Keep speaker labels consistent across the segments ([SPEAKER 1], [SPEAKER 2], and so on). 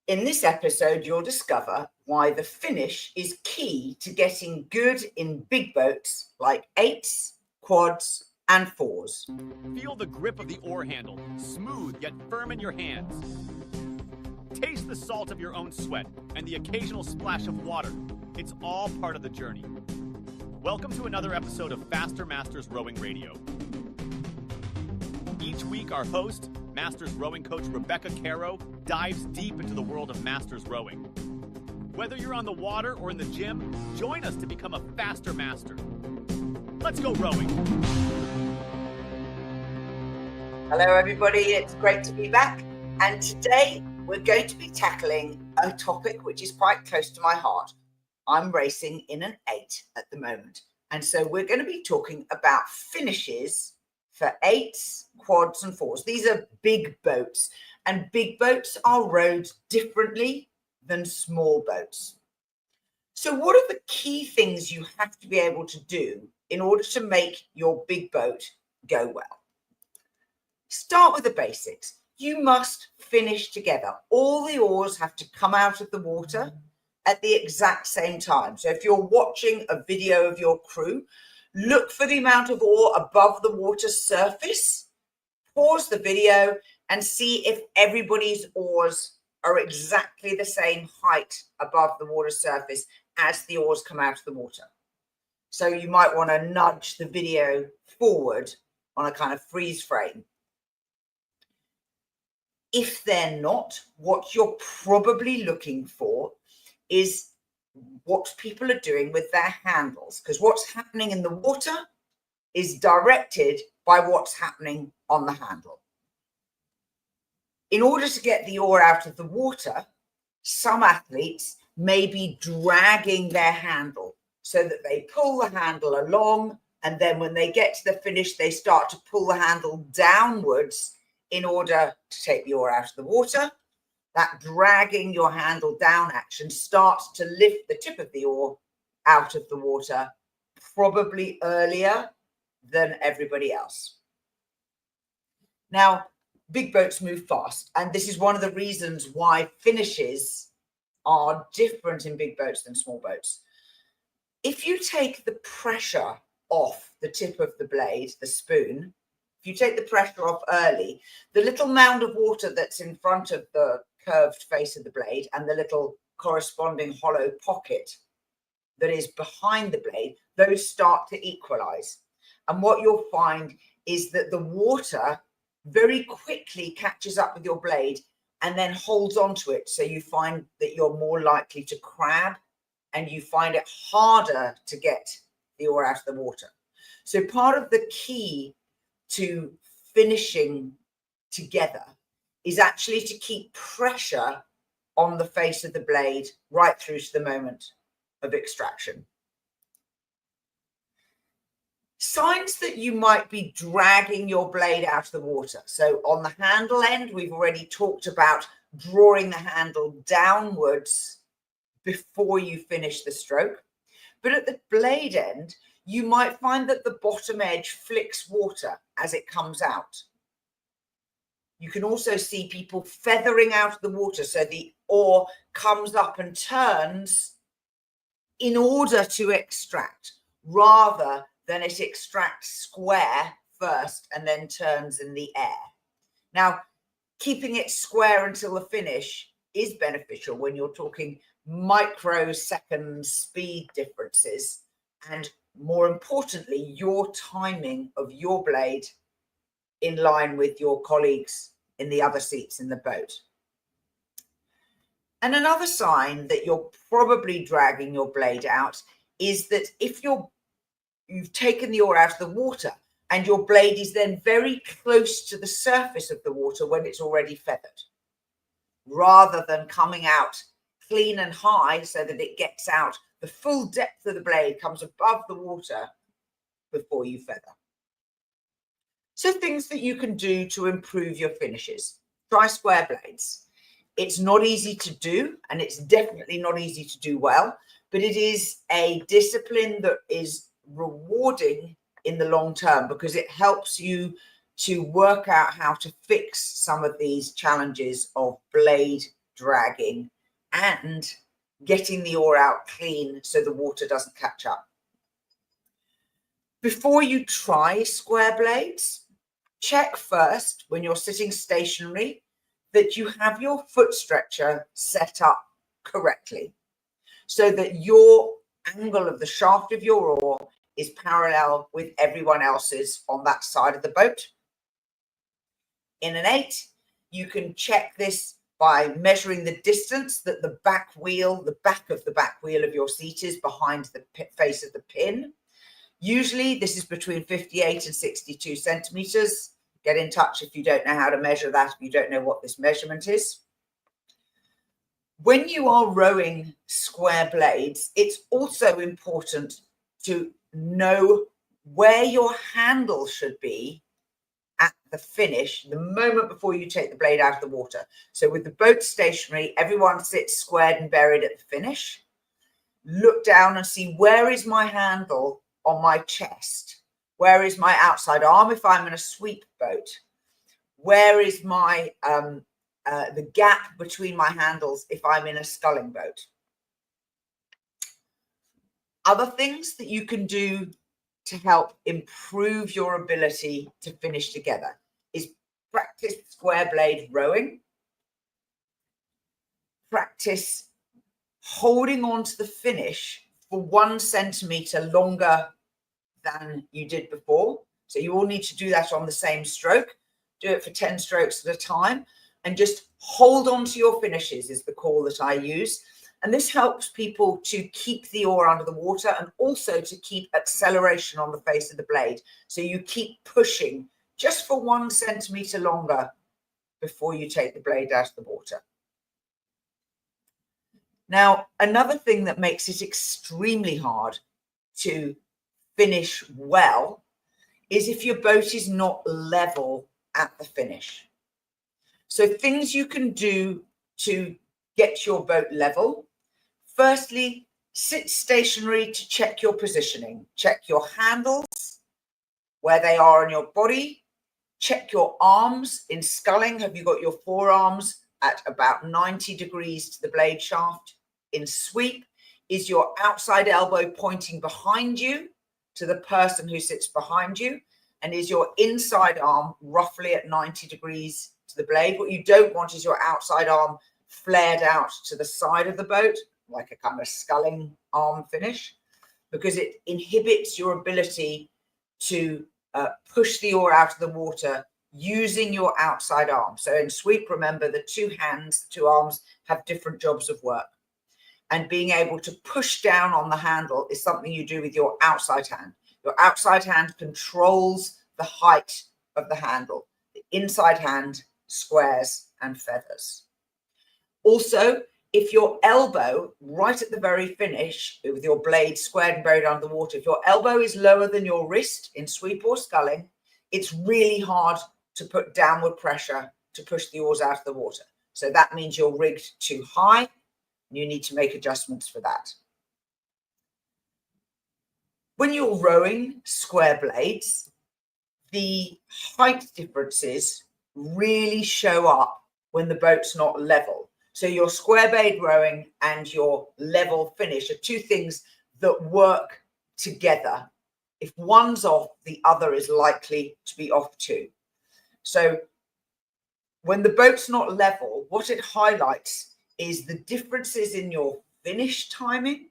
[SPEAKER 1] In this episode, you'll discover why the finish is key to getting good in big boats like 8s, quads, and 4s.
[SPEAKER 2] Feel the grip of the oar handle, smooth yet firm in your hands. Taste the salt of your own sweat and the occasional splash of water. It's all part of the journey. Welcome to another episode of Faster Masters Rowing Radio. Each week, our host, Masters rowing coach Rebecca Caro, dives deep into the world of Masters rowing. Whether you're on the water or in the gym, join us to become a faster master. Let's go rowing.
[SPEAKER 1] Hello, everybody. It's great to be back. And today we're going to be tackling a topic which is quite close to my heart. I'm racing in an 8 at the moment. And so we're going to be talking about finishes for 8s, quads, and 4s. These are big boats, and big boats are rowed differently than small boats. So what are the key things you have to be able to do in order to make your big boat go well? Start with the basics. You must finish together. All the oars have to come out of the water at the exact same time. So if you're watching a video of your crew, look for the amount of oar above the water surface, pause the video and see if everybody's oars are exactly the same height above the water surface as the oars come out of the water. So you might want to nudge the video forward on a kind of freeze frame. If they're not, what you're probably looking for is what people are doing with their handles, because what's happening in the water is directed by what's happening on the handle. In order to get the oar out of the water, some athletes may be dragging their handle so that they pull the handle along, and then when they get to the finish, they start to pull the handle downwards in order to take the oar out of the water. That dragging your handle down action starts to lift the tip of the oar out of the water, probably earlier than everybody else. Now, big boats move fast, and this is one of the reasons why finishes are different in big boats than small boats. If you take the pressure off the tip of the blade, the spoon, if you take the pressure off early, the little mound of water that's in front of the curved face of the blade and the little corresponding hollow pocket that is behind the blade, those start to equalise. And what you'll find is that the water very quickly catches up with your blade and then holds onto it. So you find that you're more likely to crab and you find it harder to get the oar out of the water. So part of the key to finishing together is actually to keep pressure on the face of the blade right through to the moment of extraction. Signs that you might be dragging your blade out of the water. So on the handle end, we've already talked about drawing the handle downwards before you finish the stroke. But at the blade end, you might find that the bottom edge flicks water as it comes out. You can also see people feathering out of the water, so the oar comes up and turns in order to extract, rather than it extracts square first and then turns in the air. Now, keeping it square until the finish is beneficial when you're talking microsecond speed differences, and more importantly, your timing of your blade in line with your colleagues in the other seats in the boat. And another sign that you're probably dragging your blade out is that if you've taken the oar out of the water and your blade is then very close to the surface of the water when it's already feathered, rather than coming out clean and high so that it gets out, the full depth of the blade comes above the water before you feather. So things that you can do to improve your finishes. Try square blades. It's not easy to do, and it's definitely not easy to do well, but it is a discipline that is rewarding in the long term because it helps you to work out how to fix some of these challenges of blade dragging, and getting the oar out clean so the water doesn't catch up. Before you try square blades, check first when you're sitting stationary that you have your foot stretcher set up correctly so that your angle of the shaft of your oar is parallel with everyone else's on that side of the boat. In an 8, you can check this by measuring the distance that the back of the back wheel of your seat is behind the face of the pin. Usually this is between 58 and 62 centimeters. Get in touch if you don't know how to measure that, if you don't know what this measurement is. When you are rowing square blades, it's also important to know where your handle should be at the finish, the moment before you take the blade out of the water. So with the boat stationary, everyone sits squared and buried at the finish. Look down and see, where is my handle on my chest? Where is my outside arm if I'm in a sweep boat? Where is my the gap between my handles if I'm in a sculling boat? Other things that you can do to help improve your ability to finish together is practice square blade rowing. Practice holding on to the finish for 1 centimeter longer than you did before. So you all need to do that on the same stroke. Do it for 10 strokes at a time and just hold on to your finishes is the call that I use. And this helps people to keep the oar under the water and also to keep acceleration on the face of the blade. So you keep pushing just for 1 centimeter longer before you take the blade out of the water. Now, another thing that makes it extremely hard to finish well is if your boat is not level at the finish. So things you can do to get your boat level. Firstly, sit stationary to check your positioning. Check your handles, where they are on your body. Check your arms in sculling. Have you got your forearms at about 90 degrees to the blade shaft? In sweep, is your outside elbow pointing behind you to the person who sits behind you? And is your inside arm roughly at 90 degrees to the blade? What you don't want is your outside arm flared out to the side of the boat, like a kind of sculling arm finish, because it inhibits your ability to push the oar out of the water using your outside arm. So in sweep, remember the two hands, two arms have different jobs of work. And being able to push down on the handle is something you do with your outside hand. Your outside hand controls the height of the handle. The inside hand squares and feathers. Also, if your elbow, right at the very finish, with your blade squared and buried under the water, if your elbow is lower than your wrist in sweep or sculling, it's really hard to put downward pressure to push the oars out of the water. So that means you're rigged too high. You need to make adjustments for that. When you're rowing square blades, the height differences really show up when the boat's not level. So your square blade rowing and your level finish are two things that work together. If one's off, the other is likely to be off too. So when the boat's not level, what it highlights is the differences in your finish timing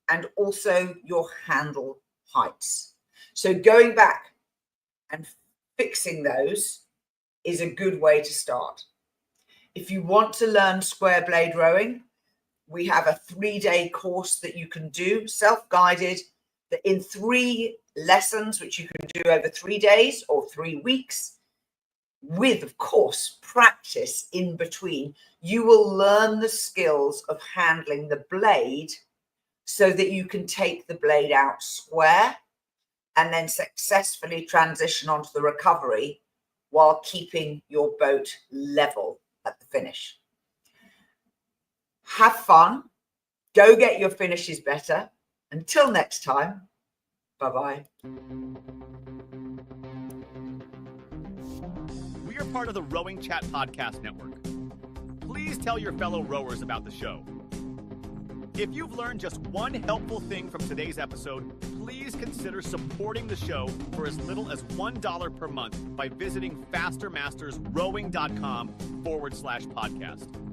[SPEAKER 1] and also your handle heights. So going back and fixing those is a good way to start. If you want to learn square blade rowing, we have a 3-day course that you can do, self-guided, that in 3 lessons, which you can do over 3 days or 3 weeks, with, of course, practice in between, you will learn the skills of handling the blade so that you can take the blade out square and then successfully transition onto the recovery while keeping your boat level at the finish. Have fun. Go get your finishes better. Until next time, bye-bye.
[SPEAKER 2] We are part of the Rowing Chat Podcast Network. please tell your fellow rowers about the show. If you've learned just one helpful thing from today's episode, please consider supporting the show for as little as $1 per month by visiting fastermastersrowing.com/podcast.